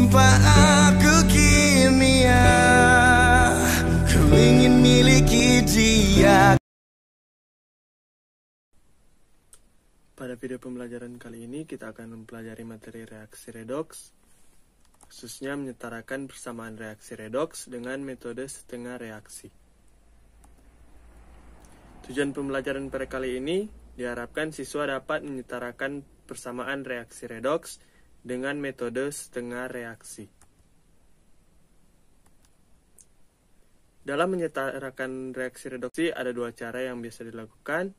Sumpah aku kimia, ku ingin miliki dia. Pada video pembelajaran kali ini kita akan mempelajari materi reaksi redoks, khususnya menyetarakan persamaan reaksi redoks dengan metode setengah reaksi. Tujuan pembelajaran pada kali ini diharapkan siswa dapat menyetarakan persamaan reaksi redoks dengan metode setengah reaksi. Dalam menyetarakan reaksi redoksi ada dua cara yang biasa dilakukan.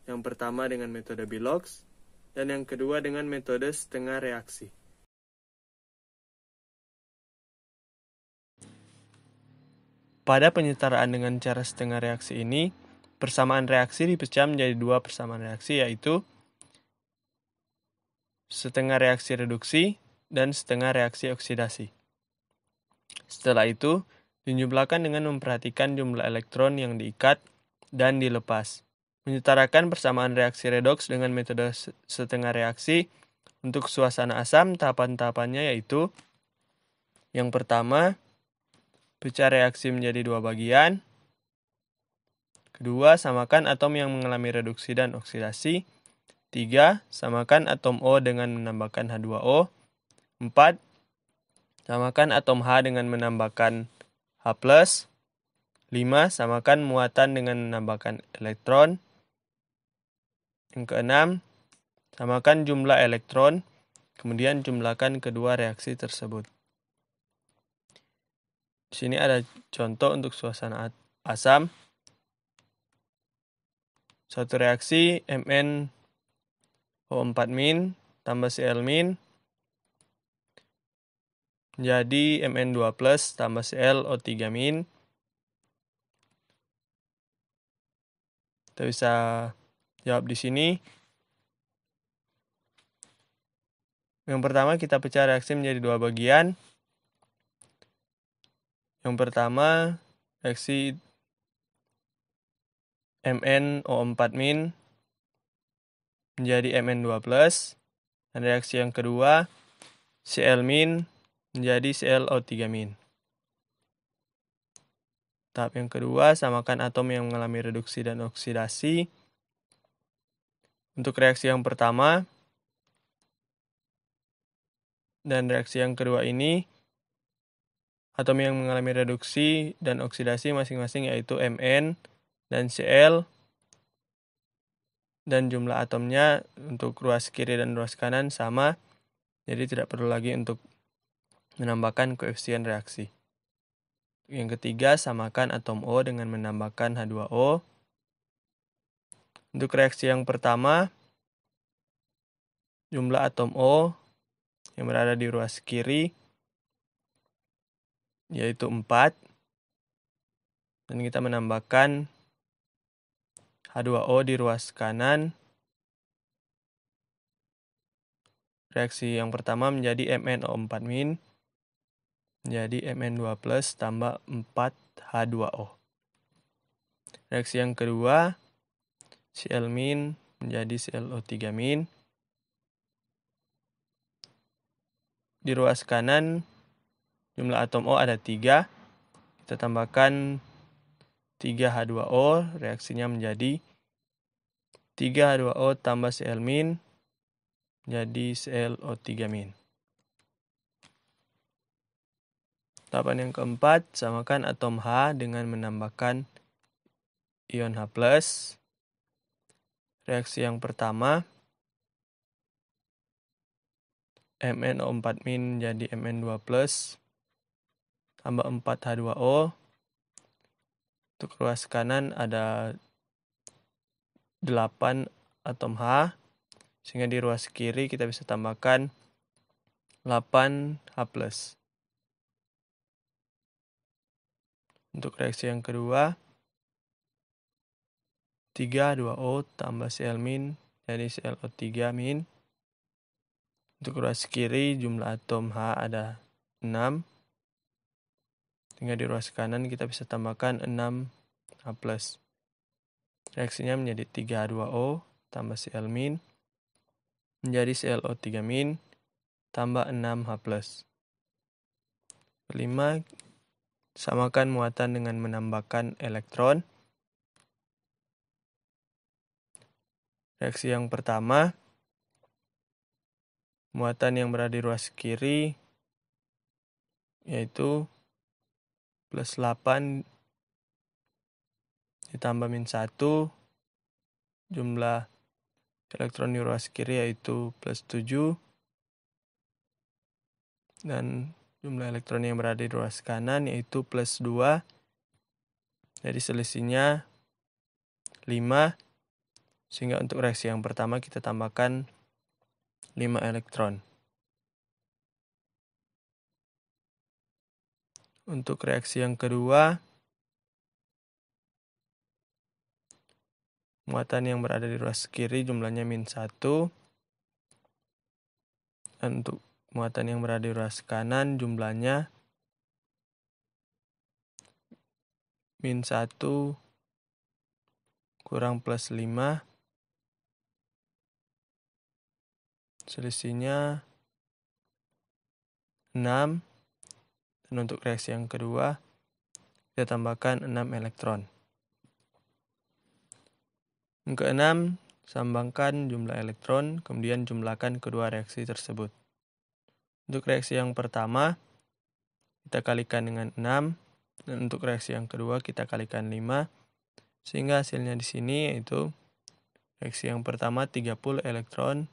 Yang pertama dengan metode Bilox, dan yang kedua dengan metode setengah reaksi. Pada penyetaraan dengan cara setengah reaksi ini, persamaan reaksi dipecah menjadi dua persamaan reaksi, yaitu setengah reaksi reduksi dan setengah reaksi oksidasi. Setelah itu, dijumlahkan dengan memperhatikan jumlah elektron yang diikat dan dilepas. Menyetarakan persamaan reaksi redoks dengan metode setengah reaksi untuk suasana asam, tahapan-tahapannya yaitu: yang pertama, pecah reaksi menjadi dua bagian. Kedua, samakan atom yang mengalami reduksi dan oksidasi. 3. Samakan atom O dengan menambahkan H2O. 4. Samakan atom H dengan menambahkan H+. 5. Samakan muatan dengan menambahkan elektron. Yang keenam, samakan jumlah elektron, kemudian jumlahkan kedua reaksi tersebut. Di sini ada contoh untuk suasana asam. Suatu reaksi MnO4- tambah Cl- menjadi Mn2+ tambah ClO3-. Kita bisa jawab di sini. Yang pertama kita pecah reaksi menjadi dua bagian. Yang pertama reaksi MnO4- menjadi Mn2+, dan reaksi yang kedua Cl- menjadi ClO3-. Tahap yang kedua, samakan atom yang mengalami reduksi dan oksidasi. Untuk reaksi yang pertama dan reaksi yang kedua ini, atom yang mengalami reduksi dan oksidasi masing-masing yaitu Mn dan Cl, dan jumlah atomnya untuk ruas kiri dan ruas kanan sama, jadi tidak perlu lagi untuk menambahkan koefisien reaksi. Yang ketiga, samakan atom O dengan menambahkan H2O. Untuk reaksi yang pertama, jumlah atom O yang berada di ruas kiri yaitu 4, dan kita menambahkan H2O di ruas kanan. Reaksi yang pertama menjadi MnO4- menjadi Mn2+ tambah 4H2O. Reaksi yang kedua, Cl- menjadi ClO3-. Di ruas kanan jumlah atom O ada 3. Kita tambahkan 3H2O, reaksinya menjadi 3H2O tambah Cl- menjadi ClO3-. Tahapan yang keempat, samakan atom H dengan menambahkan ion H+. Reaksi yang pertama, MnO4- menjadi Mn2+ tambah 4H2O. Untuk ruas kanan ada 8 atom H, sehingga di ruas kiri kita bisa tambahkan 8H+. Untuk reaksi yang kedua, 3H2O tambah Cl- jadi ClO3-. Untuk ruas kiri jumlah atom H ada 6, sehingga di ruas kanan kita bisa tambahkan 6H+. Reaksinya menjadi 3H2O tambah Cl- menjadi ClO3- tambah 6H+. Kelima, samakan muatan dengan menambahkan elektron. Reaksi yang pertama, muatan yang berada di ruas kiri yaitu plus 8 ditambah min 1, jumlah elektron di ruas kiri yaitu plus 7, dan jumlah elektron yang berada di ruas kanan yaitu plus 2. Jadi selisihnya 5, sehingga untuk reaksi yang pertama kita tambahkan 5 elektron. Untuk reaksi yang kedua, muatan yang berada di ruas kiri jumlahnya min 1, dan untuk muatan yang berada di ruas kanan jumlahnya min 1 kurang plus 5, selisihnya 6, dan untuk reaksi yang kedua kita tambahkan 6 elektron. Yang keenam, sambangkan jumlah elektron, kemudian jumlahkan kedua reaksi tersebut. Untuk reaksi yang pertama, kita kalikan dengan 6, dan untuk reaksi yang kedua kita kalikan 5, sehingga hasilnya di sini yaitu reaksi yang pertama 30 elektron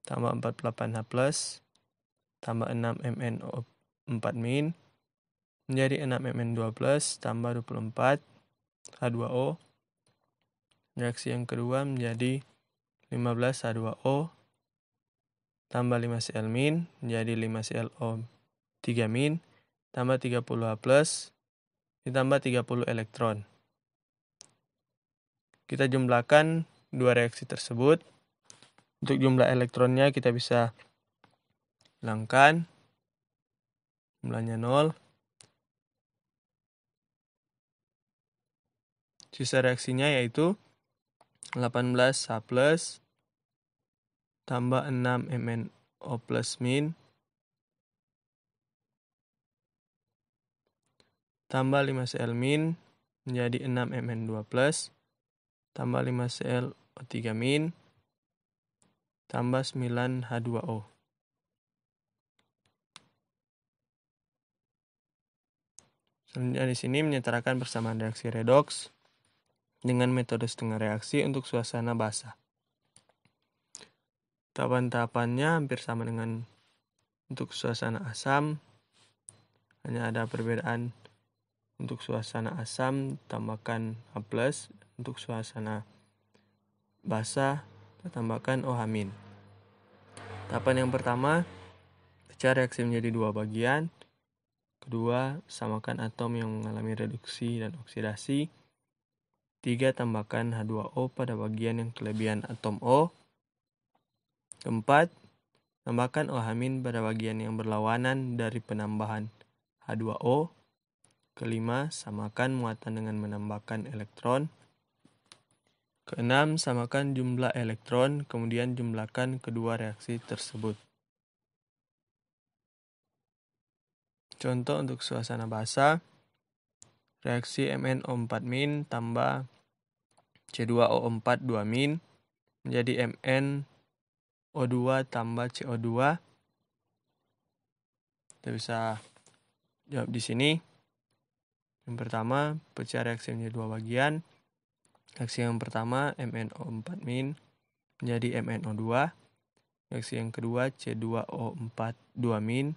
tambah 48H+, tambah 6 MnO4- menjadi 6 Mn2+, tambah 24 H2O. Reaksi yang kedua menjadi 15 H2O tambah 5 Cl- menjadi 5 ClO3- tambah 30H+ ditambah 30 elektron. Kita jumlahkan dua reaksi tersebut. Untuk jumlah elektronnya kita bisa hilangkan, jumlahnya 0. Sisa reaksinya yaitu 18H+ tambah 6 MnO+- tambah 5 Cl- menjadi 6 Mn2+, tambah 5 ClO3- tambah 9 H2O. Selanjutnya di sini menyetarakan persamaan reaksi redoks dengan metode setengah reaksi untuk suasana basah. Tahapan-tahapannya hampir sama dengan untuk suasana asam, hanya ada perbedaan. Untuk suasana asam tambahkan H+, untuk suasana basah kita tambahkan OH-. Tahapan yang pertama, pecah reaksi menjadi dua bagian. Kedua, samakan atom yang mengalami reduksi dan oksidasi. 3, tambahkan H2O pada bagian yang kelebihan atom O. Keempat, tambahkan OH- pada bagian yang berlawanan dari penambahan H2O. Kelima, samakan muatan dengan menambahkan elektron. Keenam, samakan jumlah elektron, kemudian jumlahkan kedua reaksi tersebut. Contoh untuk suasana basah, reaksi MnO4- tambah C2O4 2- menjadi MnO2 tambah CO2. Kita bisa jawab di sini. Yang pertama, pecah reaksi menjadi dua bagian. Reaksi yang pertama, MnO4- menjadi MnO2. Reaksi yang kedua, C2O4 2-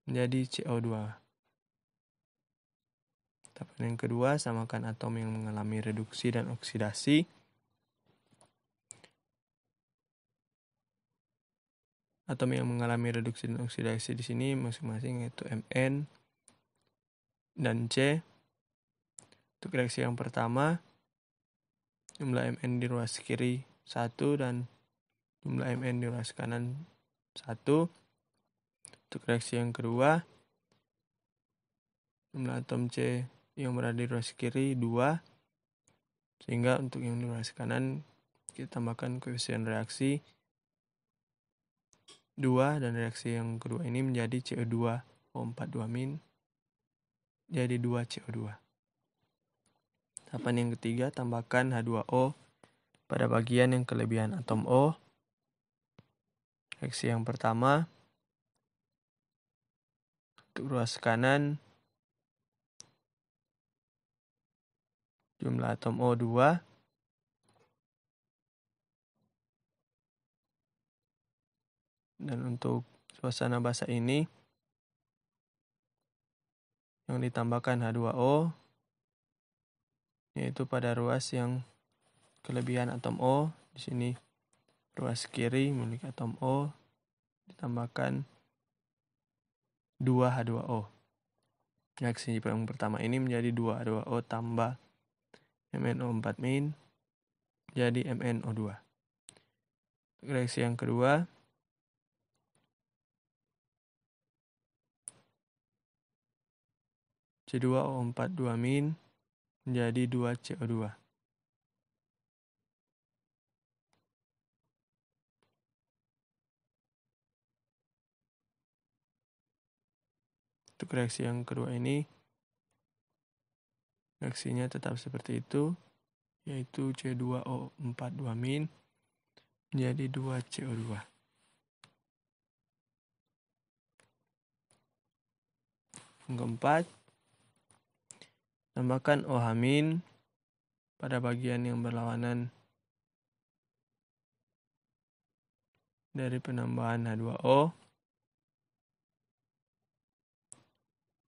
menjadi CO2. Tahapan yang kedua, samakan atom yang mengalami reduksi dan oksidasi. Atom yang mengalami reduksi dan oksidasi di sini masing-masing yaitu Mn dan C. Untuk reaksi yang pertama, jumlah Mn di ruas kiri 1 dan jumlah Mn di ruas kanan 1. Untuk reaksi yang kedua, jumlah atom C yang berada di ruas kiri 2, sehingga untuk yang di ruas kanan kita tambahkan koefisien reaksi 2, dan reaksi yang kedua ini menjadi CO2 O4 2-, jadi 2 CO2. Tahapan yang ketiga, tambahkan H2O pada bagian yang kelebihan atom O. Reaksi yang pertama, untuk ruas kanan, jumlah atom O 2. Dan untuk suasana basa ini, yang ditambahkan H2O, yaitu pada ruas yang kelebihan atom O. Di sini ruas kiri milik atom O, ditambahkan 2 H2O. Reaksi yang pertama ini menjadi 2 H2O tambah MnO4- jadi MnO2. Reaksi yang kedua, C2O4 2- menjadi 2 CO2. Untuk reaksi yang kedua ini, reaksinya tetap seperti itu, yaitu C2O4 2- menjadi 2 CO2. Yang keempat, tambahkan OH- pada bagian yang berlawanan dari penambahan H2O.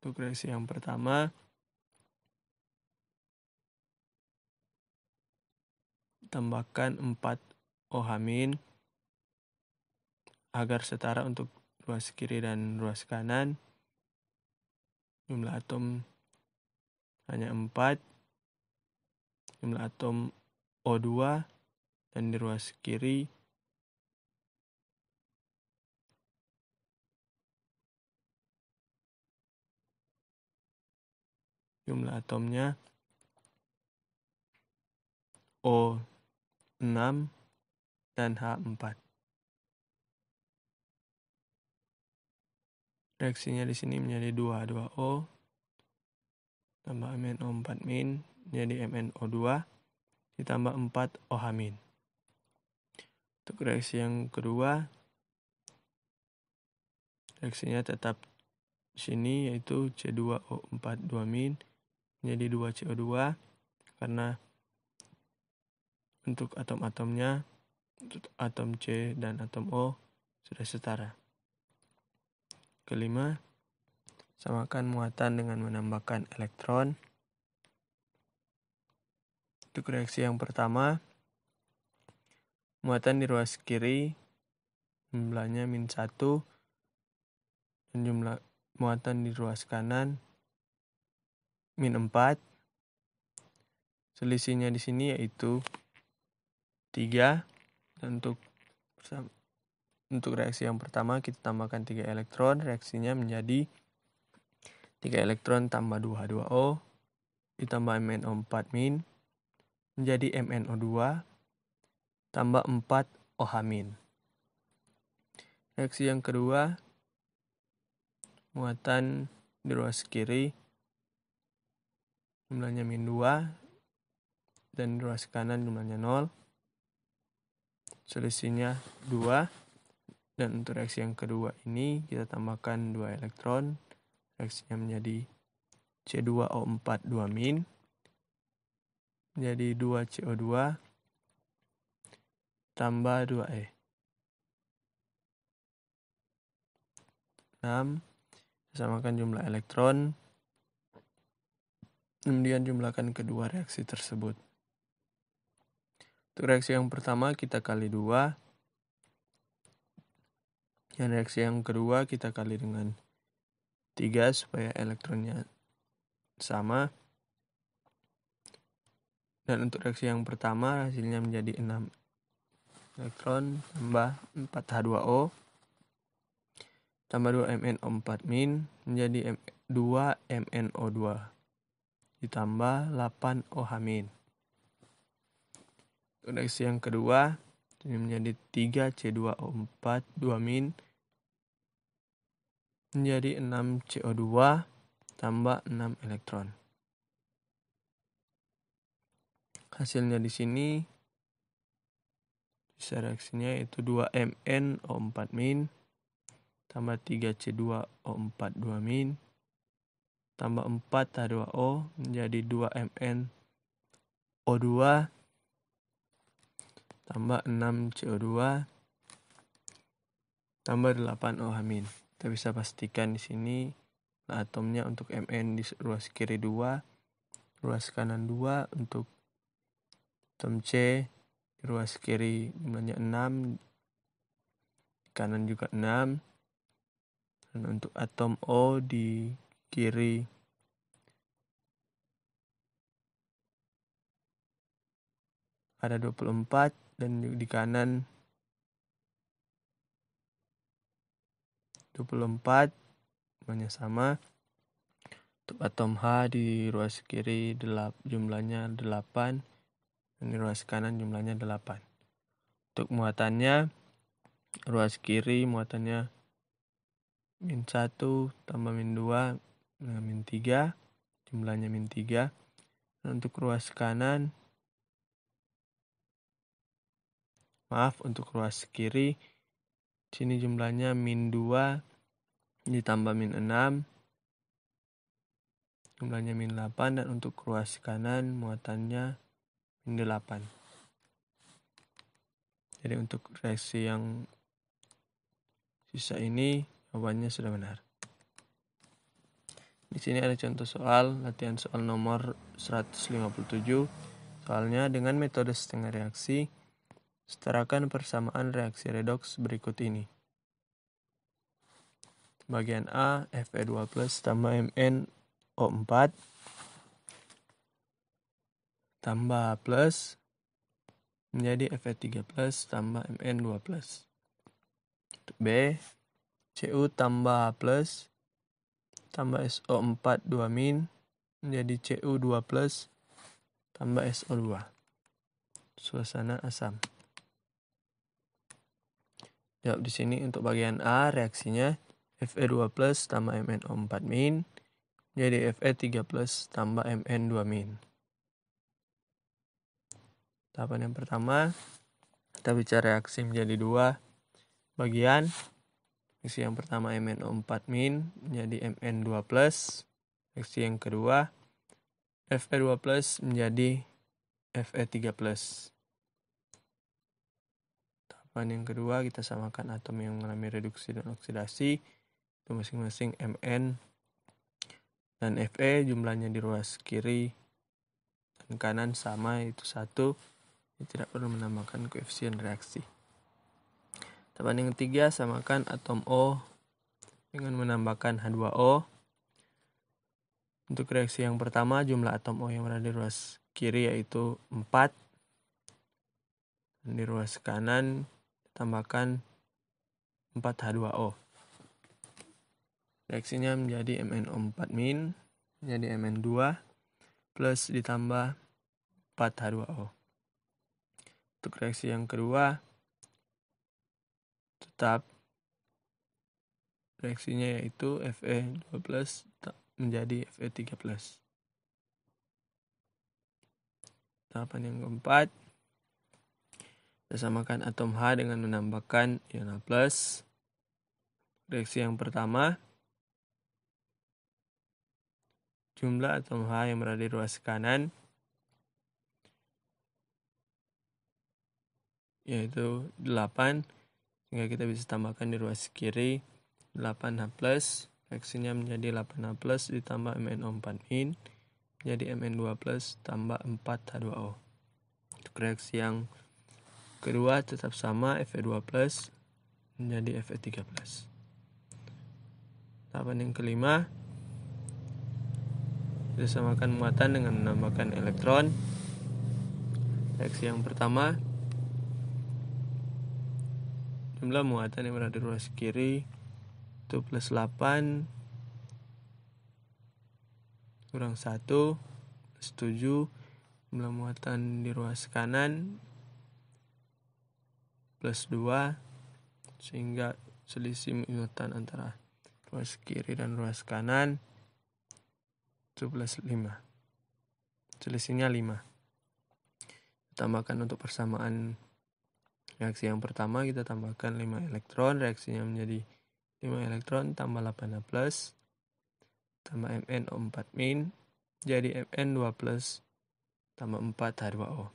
Untuk reaksi yang pertama, tambahkan 4 OH- agar setara untuk ruas kiri dan ruas kanan. Jumlah atom hanya 4. Jumlah atom O2 dan di ruas kiri jumlah atomnya O6 dan H4. Reaksinya di sini menjadi 2 H2O tambah MnO4- jadi MnO2 ditambah 4 OH-. Untuk reaksi yang kedua, reaksinya tetap di sini, yaitu C2O4 2- menjadi 2 CO2 karena untuk atom-atomnya, untuk atom C dan atom O sudah setara. Kelima, samakan muatan dengan menambahkan elektron. Untuk reaksi yang pertama, muatan di ruas kiri jumlahnya -1 dan jumlah muatan di ruas kanan -4. Selisihnya di sini yaitu 3. Dan untuk reaksi yang pertama kita tambahkan 3 elektron, reaksinya menjadi 3 elektron tambah 2 H2O ditambah MnO4- menjadi MnO2 tambah 4 OH-. Reaksi yang kedua, muatan di ruas kiri jumlahnya -2 dan di ruas kanan jumlahnya 0. Selisihnya 2. Dan untuk reaksi yang kedua ini kita tambahkan 2 elektron, reaksinya menjadi C2O4 2- menjadi 2 CO2 tambah 2 6. Samakan jumlah elektron, kemudian jumlahkan kedua reaksi tersebut. Untuk reaksi yang pertama kita kali 2, dan reaksi yang kedua kita kali dengan 3 supaya elektronnya sama. Dan untuk reaksi yang pertama hasilnya menjadi 6 elektron tambah 4 H2O tambah 2 MnO4- menjadi 2 MnO2 ditambah 8 OH-. Untuk reaksi yang kedua ini menjadi 3 C2O4 2- menjadi 6 CO2 tambah 6 elektron. Hasilnya di sini sisa reaksinya yaitu 2MnO4- tambah 3C2O4 2- tambah 4H2O menjadi 2MnO2 tambah 6CO2 tambah 8OH-. Kita bisa pastikan di sini atomnya untuk Mn di ruas kiri 2, ruas kanan 2, untuk atom C di ruas kiri jumlahnya 6, kanan juga 6, dan untuk atom O di kiri ada 24 dan di kanan 24, jumlahnya sama. Untuk atom H di ruas kiri jumlahnya 8 dan di ruas kanan jumlahnya 8. Untuk muatannya, ruas kiri muatannya -1 tambah -2 -3, jumlahnya -3. Dan untuk ruas kanan, untuk ruas kiri, sini jumlahnya -2 ditambah -6, jumlahnya -8, dan untuk ruas kanan muatannya -8. Jadi untuk reaksi yang sisa ini jawabannya sudah benar. Di sini ada contoh soal, latihan soal nomor 157. Soalnya dengan metode setengah reaksi, setarakan persamaan reaksi redoks berikut ini. Bagian A, Fe2+ tambah MnO4 tambah plus menjadi Fe3+ tambah Mn2+. Untuk B, Cu tambah H+ tambah SO4 2- menjadi Cu2+ tambah SO2. Suasana asam. Jawab di sini untuk bagian A, reaksinya Fe2+ tambah MnO4- menjadi Fe3+ tambah Mn2-. Tahapan yang pertama, kita bicara reaksi menjadi 2 bagian. Reaksi yang pertama MnO4- menjadi Mn2+. Reaksi yang kedua Fe2+ menjadi Fe3+. Tahapan yang kedua, kita samakan atom yang mengalami reduksi dan oksidasi. Itu masing-masing Mn dan Fe, jumlahnya di ruas kiri dan kanan sama, itu 1. Tidak perlu menambahkan koefisien reaksi. Tahapan yang ketiga, samakan atom O dengan menambahkan H2O. Untuk reaksi yang pertama, jumlah atom O yang berada di ruas kiri yaitu 4. Dan di ruas kanan tambahkan 4H2O. Reaksinya menjadi MnO4- menjadi Mn2 plus ditambah 4H2O. Untuk reaksi yang kedua, tetap reaksinya yaitu Fe2+ menjadi Fe3+. Tahapan yang keempat, kita samakan atom H dengan menambahkan ion H+. Reaksi yang pertama, jumlah atom H yang berada di ruas kanan yaitu 8, sehingga kita bisa tambahkan di ruas kiri 8H+. Reaksinya menjadi 8H+ ditambah MnO4- menjadi Mn2+ tambah 4H2O. Untuk reaksi yang kedua tetap sama, Fe2+ menjadi Fe3+. Tahapan yang kelima, kita samakan muatan dengan menambahkan elektron. Reaksi yang pertama, jumlah muatan yang berada di ruas kiri itu +8 kurang 1 +7. Jumlah muatan di ruas kanan +2, sehingga selisih muatan antara ruas kiri dan ruas kanan, itu plus 5. Selisihnya 5. Tambahkan untuk persamaan reaksi yang pertama, kita tambahkan 5 elektron, reaksinya menjadi 5 elektron tambah 8H+, tambah MnO4-, jadi Mn2+, tambah 4H2O.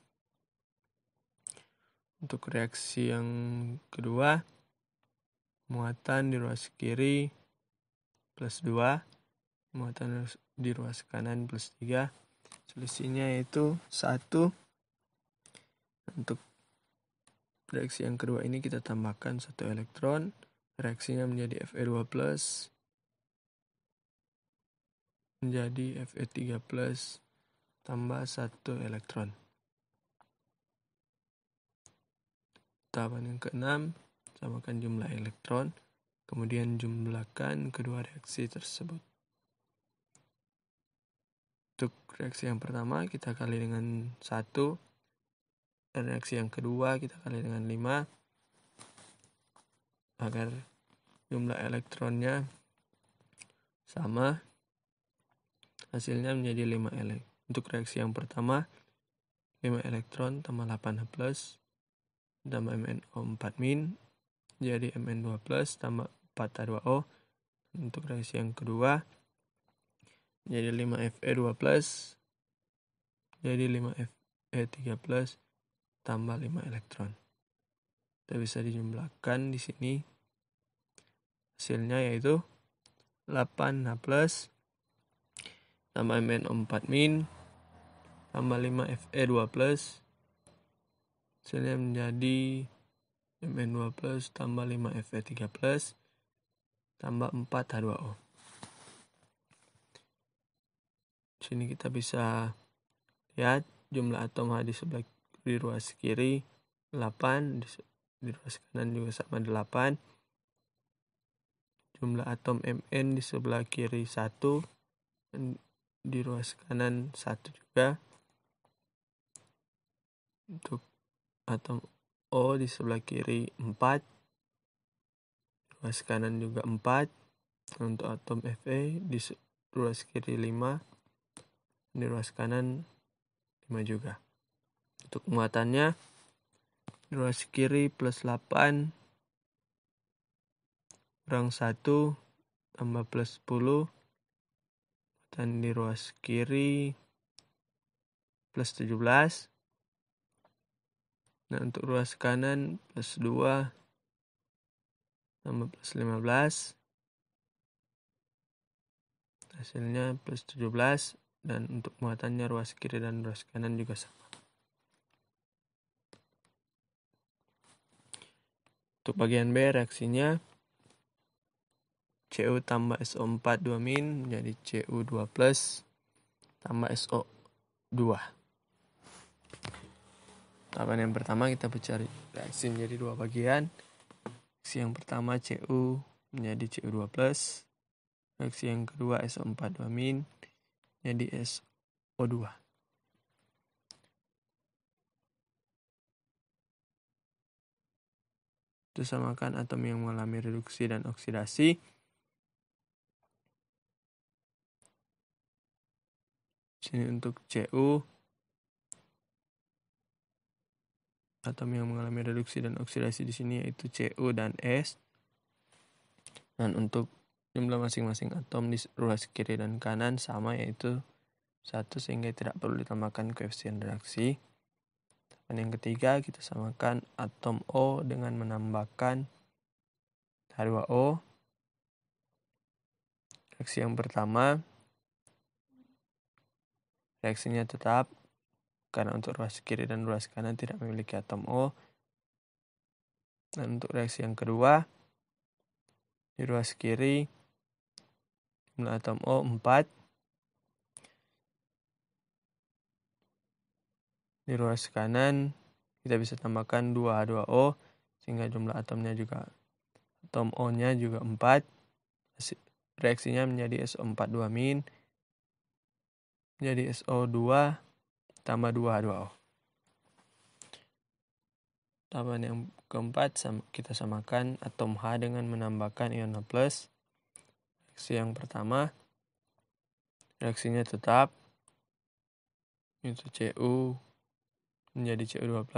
Untuk reaksi yang kedua, muatan di ruas kiri plus 2, muatan di ruas kanan plus 3, selisihnya yaitu 1. Untuk reaksi yang kedua ini kita tambahkan 1 elektron, reaksinya menjadi Fe2+, menjadi Fe3+, tambah 1 elektron. Tahapan yang keenam, samakan jumlah elektron, kemudian jumlahkan kedua reaksi tersebut. Untuk reaksi yang pertama kita kali dengan 1, dan reaksi yang kedua kita kali dengan 5, agar jumlah elektronnya sama. Hasilnya menjadi 5 elektron. Untuk reaksi yang pertama, 5 elektron tambah 8H+, tambah MnO4-, jadi Mn2+, tambah 4H2O. Untuk reaksi yang kedua, jadi 5 Fe2+, jadi 5 Fe3+, tambah 5 elektron. Kita bisa dijumlahkan di sini. Hasilnya yaitu 8H+, tambah MnO4-, tambah 5 Fe2+, hasilnya menjadi Mn2+, tambah 5 Fe3+, tambah 4H2O. Di sini kita bisa lihat jumlah atom H di ruas kiri 8, di ruas kanan juga sama 8. Jumlah atom Mn di sebelah kiri 1, dan di ruas kanan 1 juga. Untuk atom O di sebelah kiri 4, ruas kanan juga 4. Untuk atom Fe di ruas kiri 5, di ruas kanan 5 juga. Untuk muatannya, di ruas kiri plus 8 kurang 1 tambah plus 10, dan di ruas kiri plus 17. Nah, untuk ruas kanan plus 2 tambah plus 15, hasilnya plus 17, dan untuk muatannya ruas kiri dan ruas kanan juga sama. Untuk bagian B, reaksinya Cu tambah SO4 2- menjadi Cu2+ tambah SO2. Tahapan yang pertama kita mencari reaksi menjadi dua bagian. Reaksi yang pertama Cu menjadi Cu2+, reaksi yang kedua SO4 2- jadi SO2. Itu samakan atom yang mengalami reduksi dan oksidasi. Sini untuk Cu, atom yang mengalami reduksi dan oksidasi di sini yaitu Cu dan S. Dan untuk jumlah masing-masing atom di ruas kiri dan kanan sama, yaitu 1, sehingga tidak perlu ditambahkan koefisien reaksi. Dan yang ketiga, kita samakan atom O dengan menambahkan H2O. Reaksi yang pertama, reaksinya tetap karena untuk ruas kiri dan ruas kanan tidak memiliki atom O. Dan untuk reaksi yang kedua, di ruas kiri jumlah atom O 4, di ruas kanan kita bisa tambahkan 2H2O, sehingga jumlah atomnya juga, atom O-nya juga 4. Reaksinya menjadi SO4 2- menjadi SO2 tambah 2H2O. Tahapan yang keempat, kita samakan atom H dengan menambahkan ion H+. reaksi yang pertama, reaksinya tetap, itu Cu menjadi Cu2+.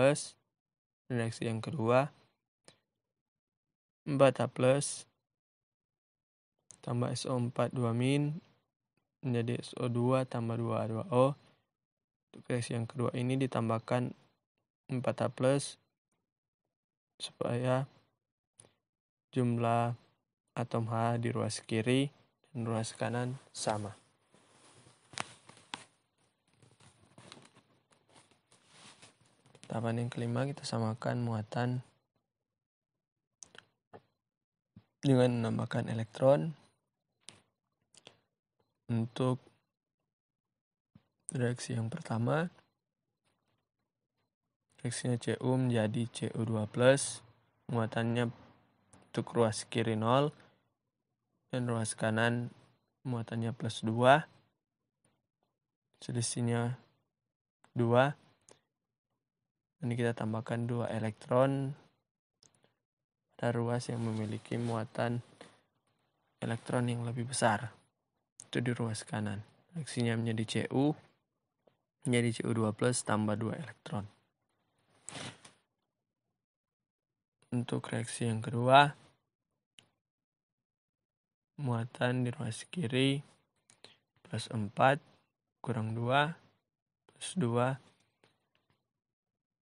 Reaksi yang kedua, 4H+ tambah SO4 2- menjadi SO2 tambah 2H2O. Untuk reaksi yang kedua ini ditambahkan 4H+ supaya jumlah atom H di ruas kiri dan ruas kanan sama. Tahapan yang kelima, kita samakan muatan dengan menambahkan elektron. Untuk reaksi yang pertama, reaksinya Cu menjadi Cu2+, muatannya untuk ruas kiri 0, dan ruas kanan muatannya +2, selisihnya 2. Ini kita tambahkan 2 elektron pada ruas yang memiliki muatan elektron yang lebih besar, itu di ruas kanan. Reaksinya menjadi Cu menjadi Cu2+ tambah 2 elektron. Untuk reaksi yang kedua, muatan di ruas kiri +4 kurang 2 +2.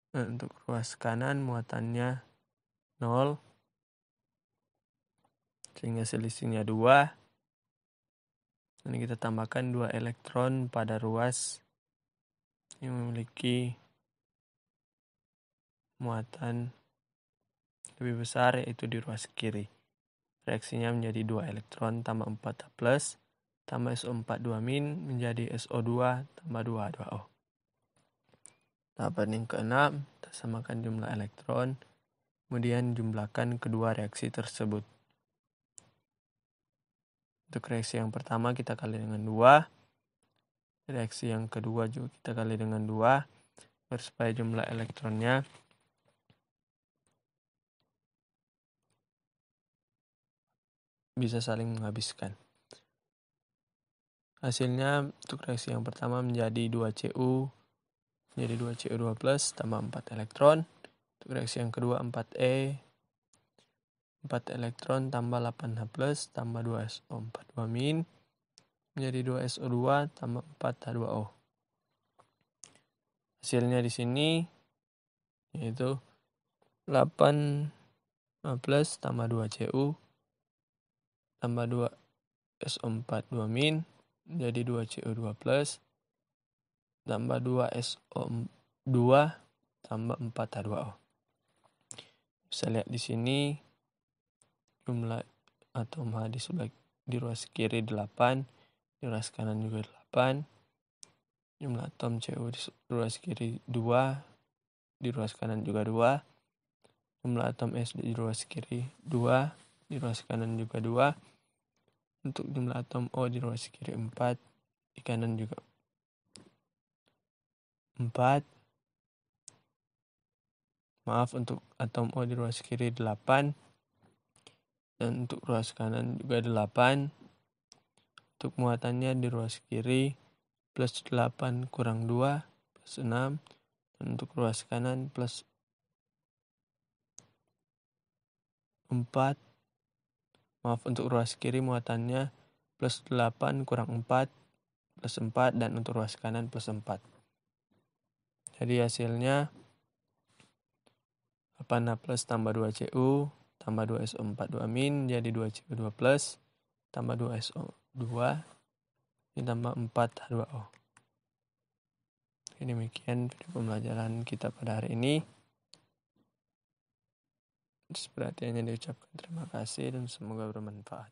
Nah, untuk ruas kanan muatannya 0, sehingga selisihnya 2. Ini kita tambahkan 2 elektron pada ruas yang memiliki muatan lebih besar, yaitu di ruas kiri. Reaksinya menjadi 2 elektron tambah 4H+ tambah SO4 2- menjadi SO2 tambah 2H2O. Tahapan yang keenam, kita samakan jumlah elektron, kemudian jumlahkan kedua reaksi tersebut. Untuk reaksi yang pertama kita kali dengan 2, reaksi yang kedua juga kita kali dengan 2, supaya jumlah elektronnya bisa saling menghabiskan. Hasilnya untuk reaksi yang pertama menjadi 2Cu menjadi 2Cu2+ tambah 4 elektron. Untuk reaksi yang kedua 4E, 4 elektron tambah 8H+ tambah 2SO4 2- menjadi 2SO2 tambah 4H2O. Hasilnya di sini yaitu 8H+ tambah 2Cu tambah 2SO4 2- menjadi 2Cu2+ tambah 2SO2 tambah 4H2O. Bisa lihat di sini jumlah atom H di ruas kiri 8, di ruas kanan juga 8. Jumlah atom Cu di ruas kiri 2, di ruas kanan juga 2. Jumlah atom S di ruas kiri 2, di ruas kanan juga 2. Untuk jumlah atom O di ruas kiri 4, di kanan juga 4. Maaf, untuk atom O di ruas kiri 8, dan untuk ruas kanan juga 8. Untuk muatannya di ruas kiri +8 kurang 2 +6, dan untuk ruas kanan +4. Maaf, untuk ruas kiri muatannya +8 kurang 4 +4, dan untuk ruas kanan +4. Jadi hasilnya 8H+ tambah 2Cu tambah 2SO4 2- jadi 2Cu2+ tambah 2SO2 ditambah 4H2O. Demikian video pembelajaran kita pada hari ini. Atas perhatiannya diucapkan terima kasih dan semoga bermanfaat.